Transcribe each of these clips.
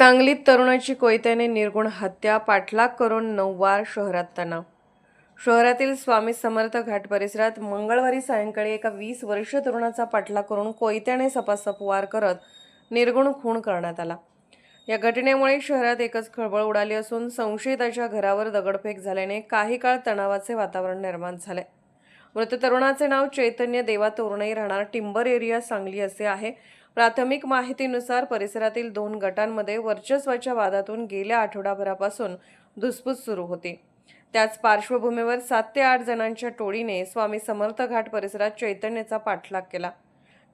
सांगलीत तरुणाची कोयत्याने निर्घृण हत्या, पाठलाग करून 9 वार, शहरात तणाव. शहरातील स्वामी समर्थ घाट परिसरात मंगळवारी सायंकाळी एका 20 वर्षीय तरुणाचा पाठलाग करून कोयत्याने सपासप वार करत निर्घृण खून करण्यात आला. या घटनेमुळे शहरात एकच खळबळ उडाली असून संशयिताच्या घरावर दगडफेक झाल्याने काही काळ तणावाचे वातावरण निर्माण झाले. मृत तरुणाचे नाव चैतन्य देवा तोरणे, राहणार टिंबर एरिया, सांगली असे आहे. प्राथमिक माहितीनुसार परिसरातील 2 गटांमध्ये वर्चस्वाच्या वादातून गेल्या आठवडाभरापासून धुसफूस सुरू होती. त्याच पार्श्वभूमीवर 7 ते 8 जणांच्या टोळीने स्वामी समर्थ घाट परिसरात चैतन्याचा पाठलाग केला.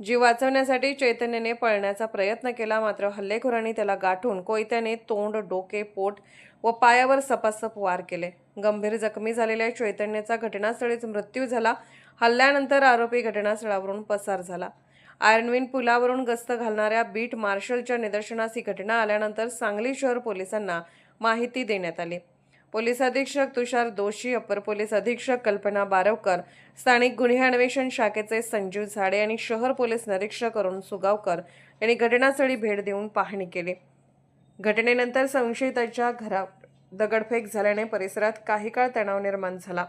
जीव वाचवण्यासाठी चैतन्याने पळण्याचा प्रयत्न केला, मात्र हल्लेखोरांनी त्याला गाठून कोयत्याने तोंड, डोके, पोट व पायावर सपासप वार केले. गंभीर जखमी झालेल्या चैतन्याचा घटनास्थळीच मृत्यू झाला. हल्ल्यानंतर आरोपी घटनास्थळावरून पसार झाला. आयर्नविन पुलावरून गस्त घालणाऱ्या बीट मार्शलच्या निदर्शनास ही घटना आल्यानंतर सांगली शहर पोलिसांना माहिती देण्यात आली. पोलीस अधीक्षक तुषार दोशी, अपर पोलीस अधीक्षक कल्पना बारवकर, स्थानिक गुन्हे अन्वेषण शाखेचे संजीव झाडे आणि शहर पोलीस निरीक्षक अरुण सुगावकर यांनी घटनास्थळी भेट देऊन पाहणी केली. घटनेनंतर संशयिताच्या घरावर दगडफेक झाल्याने परिसरात काही काळ तणाव निर्माण झाला.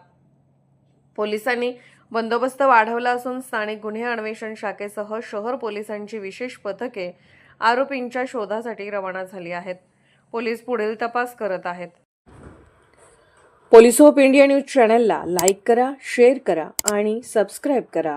पोलिसांनी बंदोबस्त वाढवला असून स्थानिक गुन्हे अन्वेषण शाखेसह शहर पोलिसांची विशेष पथके आरोपींच्या शोधासाठी रवाना झाली आहेत. पोलीस पुढील तपास करत आहेत. पोलीस ऑफ इंडिया न्यूज चॅनलला लाईक करा, शेअर करा आणि सबस्क्राईब करा.